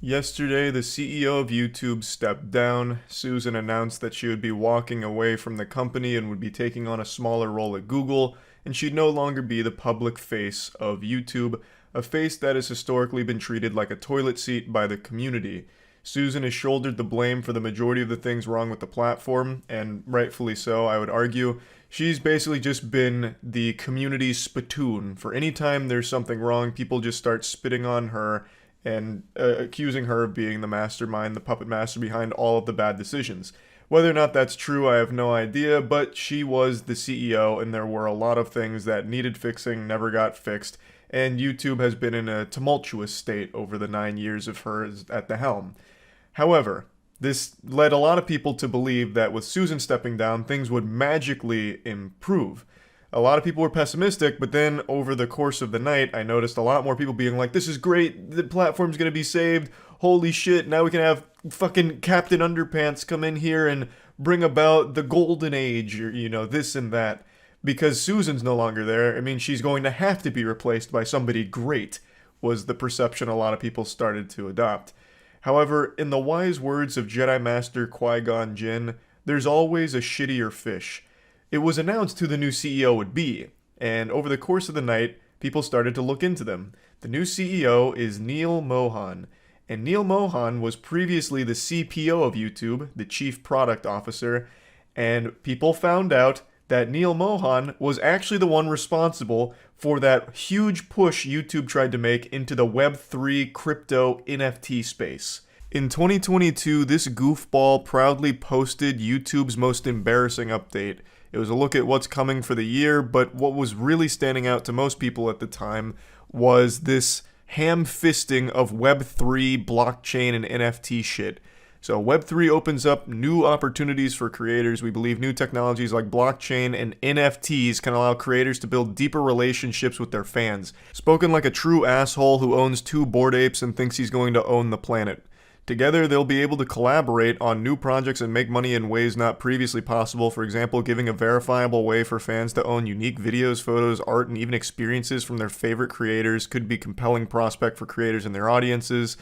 Yesterday, the CEO of YouTube stepped down. Susan announced that she would be walking away from the company and would be taking on a smaller role at Google, and she'd no longer be the public face of YouTube, a face that has historically been treated like a toilet seat by the community. Susan has shouldered the blame for the majority of the things wrong with the platform, and rightfully so, I would argue. She's basically just been the community's spittoon. For any time there's something wrong, people just start spitting on her and accusing her of being the mastermind, the puppet master behind all of the bad decisions. Whether or not that's true, I have no idea, but she was the CEO, and there were a lot of things that needed fixing, never got fixed, and YouTube has been in a tumultuous state over the 9 years of her at the helm. However, this led a lot of people to believe that with Susan stepping down, things would magically improve. A lot of people were pessimistic, but then over the course of the night, I noticed a lot more people being like, this is great, the platform's gonna be saved, holy shit, now we can have fucking Captain Underpants come in here and bring about the golden age, or, this and that. Because Susan's no longer there, I mean, she's going to have to be replaced by somebody great, was the perception a lot of people started to adopt. However, in the wise words of Jedi Master Qui-Gon Jinn, there's always a shittier fish. It was announced who the new CEO would be, and over the course of the night, people started to look into them. The new CEO is Neal Mohan, and Neal Mohan was previously the CPO of YouTube, the Chief Product Officer, and people found out that Neal Mohan was actually the one responsible for that huge push YouTube tried to make into the Web3 crypto NFT space. In 2022, this goofball proudly posted YouTube's most embarrassing update. It was a look at what's coming for the year, but what was really standing out to most people at the time was this ham-fisting of Web3, blockchain, and NFT shit. So Web3 opens up new opportunities for creators. We believe new technologies like blockchain and NFTs can allow creators to build deeper relationships with their fans. Spoken like a true asshole who owns two Bored Apes and thinks he's going to own the planet. Together, they'll be able to collaborate on new projects and make money in ways not previously possible. For example, giving a verifiable way for fans to own unique videos, photos, art, and even experiences from their favorite creators could be a compelling prospect for creators and their audiences.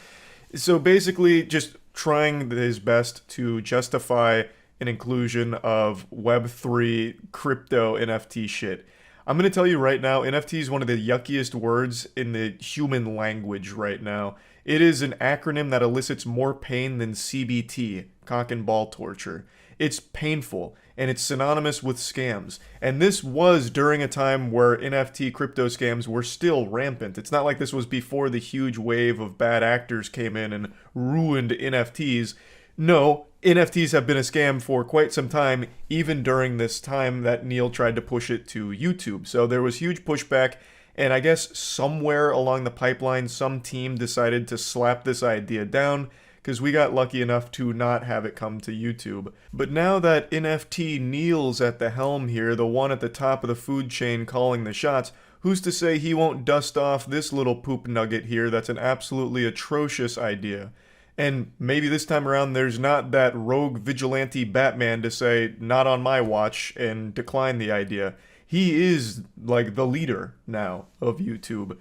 So basically, just trying his best to justify an inclusion of Web3 crypto NFT shit. I'm going to tell you right now, NFT is one of the yuckiest words in the human language right now. It is an acronym that elicits more pain than CBT, cock and ball torture. It's painful, and it's synonymous with scams. And this was during a time where NFT crypto scams were still rampant. It's not like this was before the huge wave of bad actors came in and ruined NFTs. No, NFTs have been a scam for quite some time, even during this time that Neal tried to push it to YouTube. So there was huge pushback, and I guess somewhere along the pipeline, some team decided to slap this idea down, because we got lucky enough to not have it come to YouTube. But now that NFT Neal's at the helm here, the one at the top of the food chain calling the shots, who's to say he won't dust off this little poop nugget here that's an absolutely atrocious idea? And maybe this time around there's not that rogue vigilante Batman to say, not on my watch, and decline the idea. He is like the leader now of YouTube.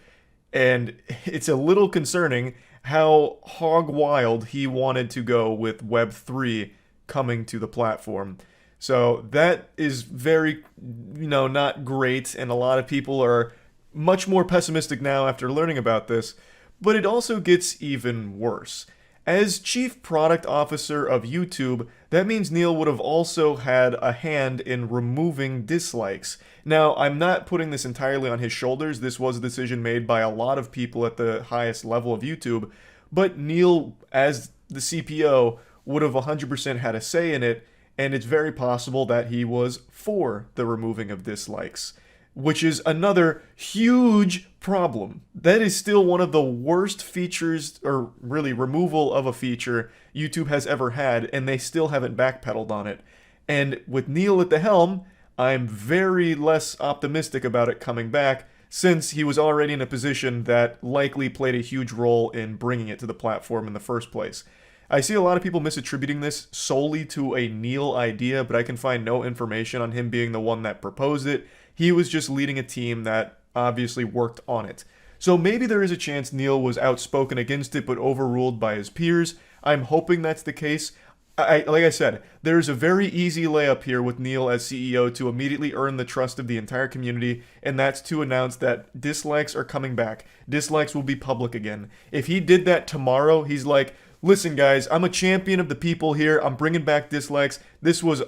And it's a little concerning how hog wild he wanted to go with Web3 coming to the platform. So that is very, not great. And a lot of people are much more pessimistic now after learning about this. But it also gets even worse. As Chief Product Officer of YouTube, that means Neal would have also had a hand in removing dislikes. Now, I'm not putting this entirely on his shoulders. This was a decision made by a lot of people at the highest level of YouTube. But Neal, as the CPO, would have 100% had a say in it, and it's very possible that he was for the removing of dislikes, which is another huge problem. That is still one of the worst features, or really removal of a feature, YouTube has ever had, and they still haven't backpedaled on it. And with Neal at the helm, I'm very less optimistic about it coming back, since he was already in a position that likely played a huge role in bringing it to the platform in the first place. I see a lot of people misattributing this solely to a Neal idea, but I can find no information on him being the one that proposed it. He was just leading a team that obviously worked on it. So maybe there is a chance Neil was outspoken against it but overruled by his peers. I'm hoping that's the case. Like I said, there's a very easy layup here with Neil as CEO to immediately earn the trust of the entire community, and that's to announce that dislikes are coming back. Dislikes will be public again. If he did that tomorrow, he's like, listen guys, I'm a champion of the people here. I'm bringing back dislikes. This was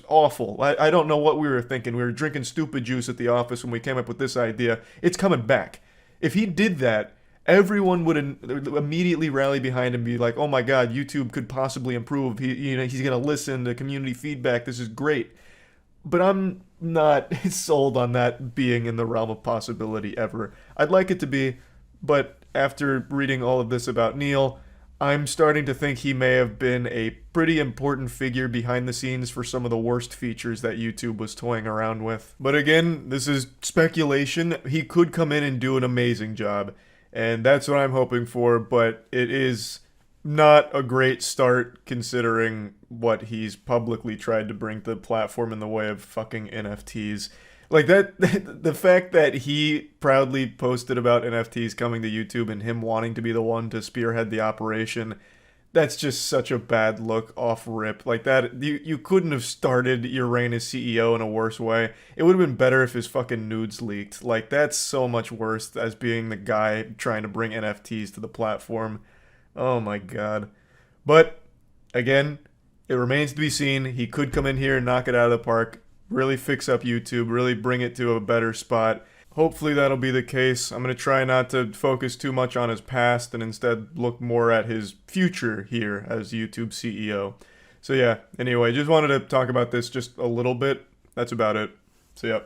awful. I don't know what we were thinking. We were drinking stupid juice at the office when we came up with this idea. It's coming back. If he did that, everyone would immediately rally behind him and be like, oh my god, YouTube could possibly improve. He's going to listen to community feedback. This is great. But I'm not sold on that being in the realm of possibility ever. I'd like it to be, but after reading all of this about Neil, I'm starting to think he may have been a pretty important figure behind the scenes for some of the worst features that YouTube was toying around with. But again, this is speculation. He could come in and do an amazing job. And that's what I'm hoping for, but it is not a great start considering what he's publicly tried to bring to the platform in the way of fucking NFTs. Like that, the fact that he proudly posted about NFTs coming to YouTube and him wanting to be the one to spearhead the operation, that's just such a bad look off rip. Like that, you couldn't have started your reign as CEO in a worse way. It would have been better if his fucking nudes leaked. Like that's so much worse as being the guy trying to bring NFTs to the platform. Oh my god. But again, it remains to be seen. He could come in here and knock it out of the park, really fix up YouTube, really bring it to a better spot. Hopefully that'll be the case. I'm going to try not to focus too much on his past and instead look more at his future here as YouTube CEO. So yeah, anyway, just wanted to talk about this just a little bit. That's about it. So yeah.